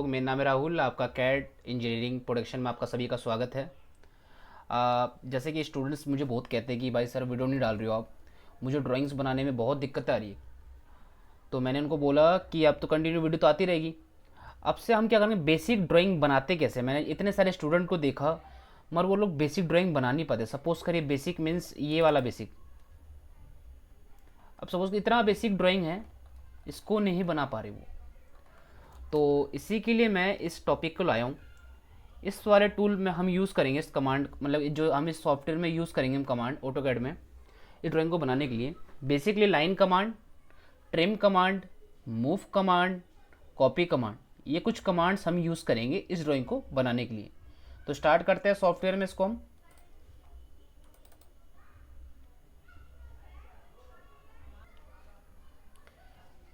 लोग, मेरा नाम है राहुल। आपका कैड इंजीनियरिंग प्रोडक्शन में आपका सभी का स्वागत है। जैसे कि स्टूडेंट्स मुझे बहुत कहते हैं कि भाई सर वीडियो नहीं डाल रहे हो आप, मुझे ड्राइंग्स बनाने में बहुत दिक्कत आ रही है। तो मैंने उनको बोला कि अब तो कंटिन्यू वीडियो तो आती रहेगी। अब से हम क्या करेंगे, बेसिक ड्राइंग बनाते कैसे। मैंने इतने सारे स्टूडेंट को देखा मगर वो लोग बेसिक ड्राइंग बना नहीं पाते। सपोज़ करिए बेसिक मीन्स ये वाला बेसिक। अब सपोज़ इतना बेसिक ड्राइंग है, इसको नहीं बना पा रहे वो। तो इसी के लिए मैं इस टॉपिक को लाया हूँ। इस वाले टूल में हम यूज़ करेंगे इस कमांड, मतलब जो हम इस सॉफ्टवेयर में यूज़ करेंगे हम कमांड ऑटोकैड में इस ड्राइंग को बनाने के लिए। Basically line command, trim command, move command, copy command, ये कुछ कमांड्स हम यूज़ करेंगे इस ड्राइंग को बनाने के लिए। तो स्टार्ट करते हैं सॉफ्टवेयर में इसको हम।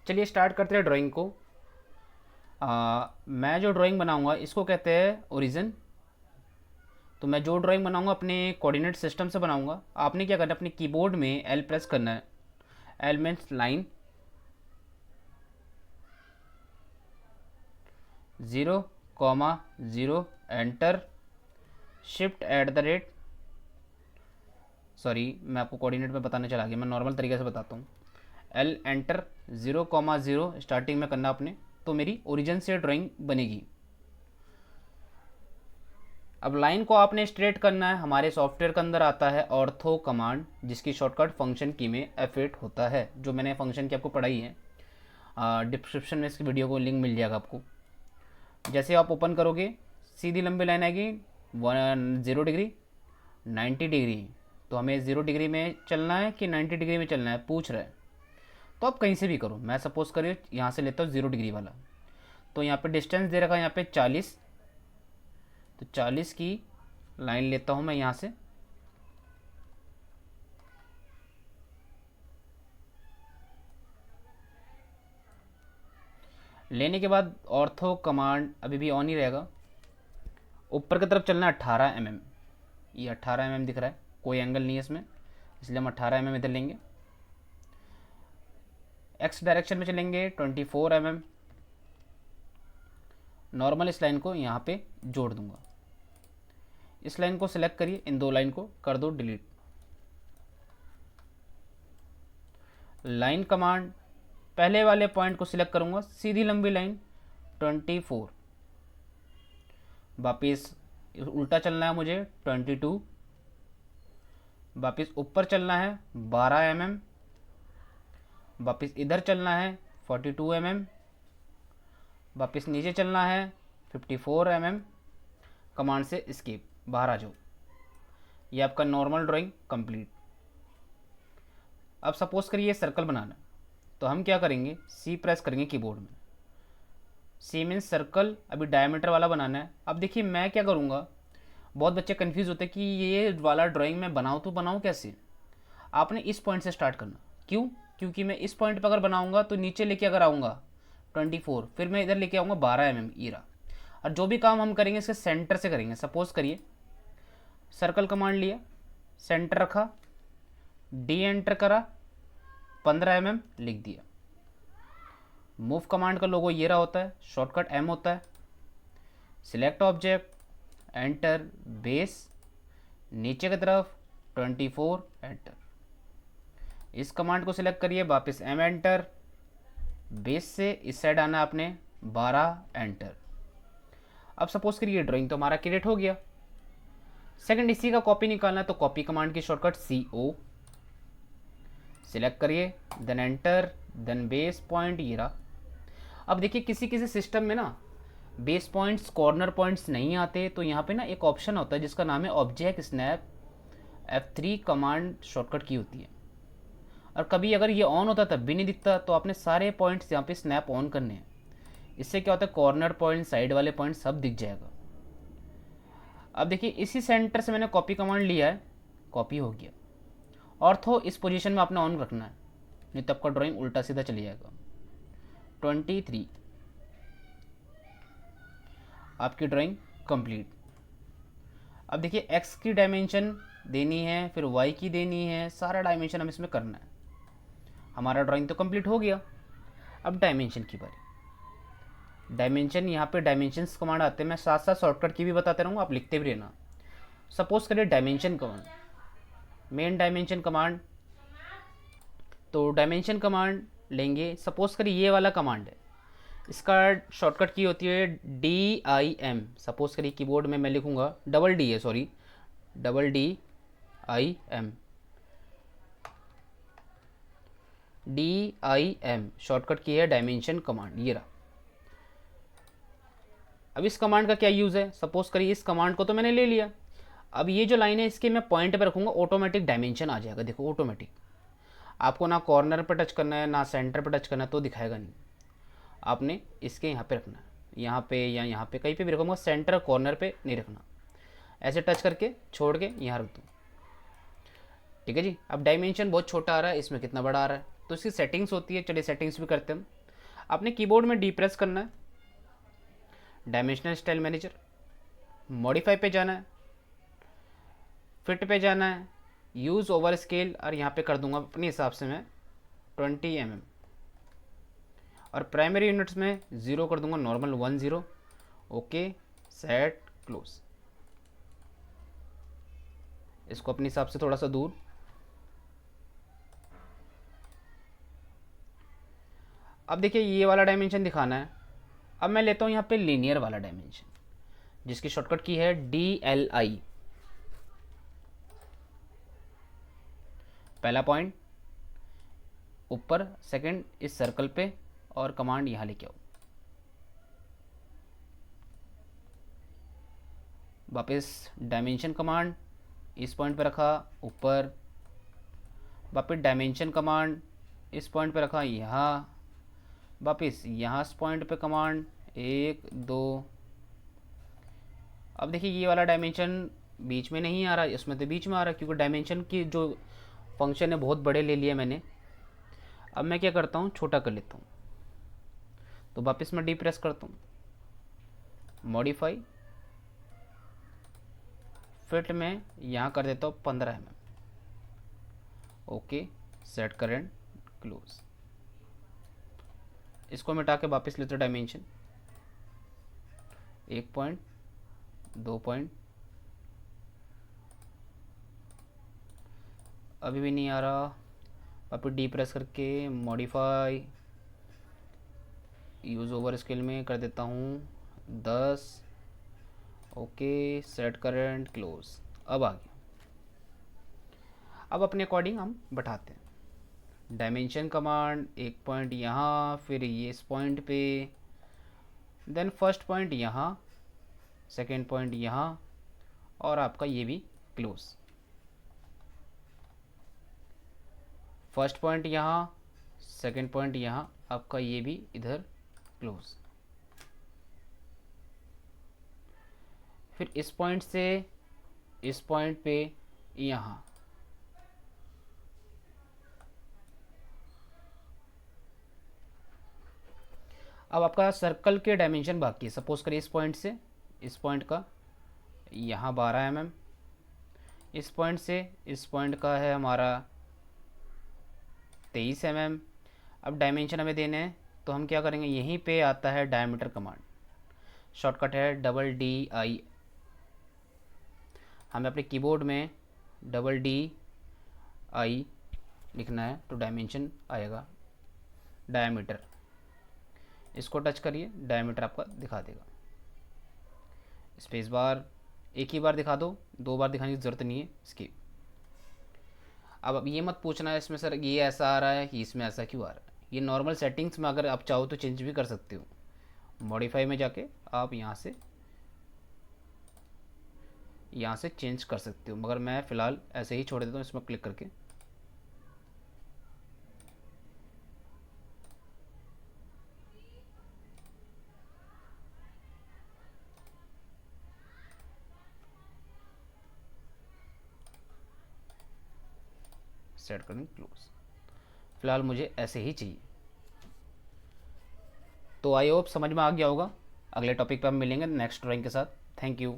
चलिए स्टार्ट करते हैं ड्राइंग को। मैं जो ड्राइंग बनाऊंगा इसको कहते हैं ओरिजिन। तो मैं जो ड्राइंग बनाऊंगा अपने कोऑर्डिनेट सिस्टम से बनाऊंगा। आपने क्या करना है, अपने कीबोर्ड में एल प्रेस करना है। L means line, 0,0, enter, shift at the rate, sorry मैं आपको कोऑर्डिनेट में बताने चला गया, मैं नॉर्मल तरीके से बताता हूँ। एल एंटर, 0,0 स्टार्टिंग में करना आपने, तो मेरी ओरिजिन से ड्राइंग बनेगी। अब लाइन को आपने स्ट्रेट करना है। हमारे सॉफ्टवेयर के अंदर आता है ऑर्थो कमांड, जिसकी शॉर्टकट फंक्शन की में F8 होता है, जो मैंने फंक्शन की आपको पढ़ाई है। डिस्क्रिप्शन में इसकी वीडियो को लिंक मिल जाएगा आपको। जैसे आप ओपन करोगे सीधी लंबी लाइन आएगी 0 डिग्री, 90 डिग्री। तो हमें 0 डिग्री में चलना है कि 90 डिग्री में चलना है पूछ रहा है। तो आप कहीं से भी करो। मैं सपोज़ करिए यहाँ से लेता हूँ 0 डिग्री वाला। तो यहाँ पे डिस्टेंस दे रखा है यहाँ पे 40। तो 40 की लाइन लेता हूँ मैं यहाँ से। लेने के बाद ऑर्थो कमांड अभी भी ऑन ही रहेगा। ऊपर की तरफ चलना है 18 mm। ये 18 mm दिख रहा है, कोई एंगल नहीं है इसमें, इसलिए हम 18 mm इधर लेंगे। एक्स डायरेक्शन में चलेंगे 24 mm। नॉर्मल इस लाइन को यहाँ पे जोड़ दूंगा। इस लाइन को सिलेक्ट करिए, इन दो लाइन को कर दो डिलीट। लाइन कमांड, पहले वाले पॉइंट को सिलेक्ट करूंगा, सीधी लंबी लाइन 24। वापिस उल्टा चलना है मुझे 22। वापिस ऊपर चलना है 12 mm। वापिस इधर चलना है 42 mm। वापिस नीचे चलना है 54 mm। कमांड से एस्केप, बाहर आ जाओ। ये आपका नॉर्मल ड्राइंग कंप्लीट। अब सपोज करिए सर्कल बनाना, तो हम क्या करेंगे, सी प्रेस करेंगे कीबोर्ड में। सी मीन्स सर्कल, अभी डायमीटर वाला बनाना है। अब देखिए मैं क्या करूँगा, बहुत बच्चे कंफ्यूज होते हैं कि ये वाला ड्राइंग मैं बनाऊँ तो बनाऊँ कैसे। आपने इस पॉइंट से स्टार्ट करना। क्यों? क्योंकि मैं इस पॉइंट पर अगर बनाऊँगा तो नीचे लेके अगर आऊँगा 24, फिर मैं इधर लेके आऊँगा 12 mm ईरा। और जो भी काम हम करेंगे इसके सेंटर से करेंगे। सपोज करिए सर्कल कमांड लिया, सेंटर रखा, डी एंटर करा, 15 mm लिख दिया। मूव कमांड का लोगो ये रहा होता है, शॉर्टकट M होता है। सिलेक्ट ऑब्जेक्ट, एंटर, बेस, नीचे की तरफ 24 एंटर। इस कमांड को सिलेक्ट करिए, वापस M एंटर, बेस से इस साइड आना आपने 12 एंटर। अब सपोज करिए ड्राइंग तो हमारा क्रिएट हो गया। सेकंड इसी का कॉपी निकालना है, तो कॉपी कमांड की शॉर्टकट CO, सिलेक्ट करिए, then enter, then base point ये रहा। अब देखिए किसी किसी सिस्टम में ना बेस पॉइंट्स, कॉर्नर पॉइंट्स नहीं आते, तो यहाँ पे ना एक ऑप्शन होता है जिसका नाम है object snap. F3 command shortcut की होती है। और कभी अगर ये ऑन होता तब भी नहीं दिखता, तो आपने सारे पॉइंट्स यहाँ पे स्नैप ऑन करने हैं। इससे क्या होता है, कॉर्नर पॉइंट, साइड वाले पॉइंट सब दिख जाएगा। अब देखिए इसी सेंटर से मैंने कॉपी कमांड लिया है, कॉपी हो गया। ऑर्थो इस पोजीशन में आपने ऑन रखना है, नहीं तो आपका ड्राइंग उल्टा सीधा चली जाएगा। 23, आपकी ड्राइंग कंप्लीट। अब देखिए एक्स की डायमेंशन देनी है, फिर वाई की देनी है, सारा डायमेंशन हम इसमें करना है। हमारा ड्राइंग तो कंप्लीट हो गया। अब डायमेंशन की बारी। डायमेंशन, यहाँ पे डायमेंशंस कमांड आते हैं, मैं साथ साथ शॉर्टकट की भी बताते रहूँगा, आप लिखते भी रहना। सपोज करिए dimension command, main dimension command, तो डायमेंशन कमांड लेंगे। सपोज करिए ये वाला कमांड है, इसका शॉर्टकट की होती है DIM। सपोज करिए कीबोर्ड में मैं लिखूँगा, डबल डी है, sorry, double DIM, DIM shortcut की है डायमेंशन कमांड, ये रहा। अब इस कमांड का क्या यूज़ है, सपोज करिए इस कमांड को तो मैंने ले लिया, अब ये जो लाइन है इसके मैं पॉइंट पे रखूँगा, ऑटोमेटिक डायमेंशन आ जाएगा। देखो ऑटोमेटिक, आपको ना कॉर्नर पे टच करना है ना सेंटर पे टच करना है, तो दिखाएगा नहीं। आपने इसके यहाँ पे रखना है, यहाँ पे या यहाँ पे कहीं पे भी रखूँगा, सेंटर कॉर्नर पे नहीं रखना। ऐसे टच करके छोड़ के यहाँ रख दूँ, ठीक है जी। अब डायमेंशन बहुत छोटा आ रहा है, इसमें कितना बड़ा आ रहा है, तो इसकी सेटिंग्स होती है, चलिए सेटिंग्स भी करते हैं हम। अपने कीबोर्ड में डी प्रेस करना है, डायमेंशनल स्टाइल मैनेजर, मॉडिफाई पे जाना है, फिट पे जाना है, यूज़ ओवर स्केल, और यहाँ पे कर दूंगा अपने हिसाब से मैं 20 mm, और प्राइमरी यूनिट्स में 0 कर दूंगा, नॉर्मल 10। Okay, set, close. इसको अपने हिसाब से थोड़ा सा दूर। अब देखिए ये वाला डायमेंशन दिखाना है, अब मैं लेता हूँ यहाँ पे लीनियर वाला डायमेंशन, जिसकी शॉर्टकट की है DLI। पहला पॉइंट ऊपर, सेकंड इस सर्कल पे, और कमांड यहाँ लेके आओ, वापस डायमेंशन कमांड इस पॉइंट पे रखा ऊपर, वापस डायमेंशन कमांड इस पॉइंट पे रखा यहाँ, वापस यहाँ इस पॉइंट पे कमांड 1 2। अब देखिए ये वाला डायमेंशन बीच में नहीं आ रहा, इसमें तो बीच में आ रहा है, क्योंकि डायमेंशन की जो फंक्शन है बहुत बड़े ले लिए मैंने। अब मैं क्या करता हूँ, छोटा कर लेता हूँ, तो वापस मैं डी प्रेस करता हूँ, मॉडिफाई, फिट में यहाँ कर देता हूँ 15 mm। Okay, set current, close. इसको मिटा के वापस लेते डायमेंशन, 1 पॉइंट, 2 पॉइंट, अभी भी नहीं आ रहा, वापस डी प्रेस करके मॉडिफाई, यूज़ ओवर स्केल में कर देता हूँ 10। Okay, set current, close. अब आ गया। अब अपने अकॉर्डिंग हम बैठाते हैं, डायमेंशन कमांड 1 पॉइंट यहाँ, फिर ये इस पॉइंट पे, देन फर्स्ट पॉइंट यहाँ, सेकेंड पॉइंट यहाँ, और आपका ये भी क्लोज। फर्स्ट पॉइंट यहाँ, सेकेंड पॉइंट यहाँ, आपका ये भी इधर क्लोज। फिर इस पॉइंट से इस पॉइंट पे यहाँ, अब आपका सर्कल के डायमेंशन बाकी है। सपोज करिए इस पॉइंट से इस पॉइंट का यहाँ 12 mm, इस पॉइंट से इस पॉइंट का है हमारा 23 mm। अब डायमेंशन हमें देने हैं, तो हम क्या करेंगे, यहीं पे आता है डायमीटर कमांड, शॉर्टकट है DDI। हमें अपने कीबोर्ड में DDI लिखना है, तो डायमेंशन आएगा डायमीटर। इसको टच करिए, डायमीटर आपका दिखा देगा। स्पेस बार एक ही बार दिखा दो, 2 बार दिखाने की ज़रूरत नहीं है इसकी। अब ये मत पूछना है इसमें सर ये ऐसा आ रहा है कि इसमें ऐसा क्यों आ रहा है, ये नॉर्मल सेटिंग्स में अगर आप चाहो तो चेंज भी कर सकते हो। मॉडिफाई में जाके आप यहाँ से चेंज कर सकते हो, मगर मैं फ़िलहाल ऐसे ही छोड़ देता हूँ इसमें क्लिक करके। सेट कर दें, क्लोज। फ़िलहाल मुझे ऐसे ही चाहिए। तो आई होप समझ में आ गया होगा। अगले टॉपिक पर हम मिलेंगे नेक्स्ट ड्राइंग के साथ। Thank you.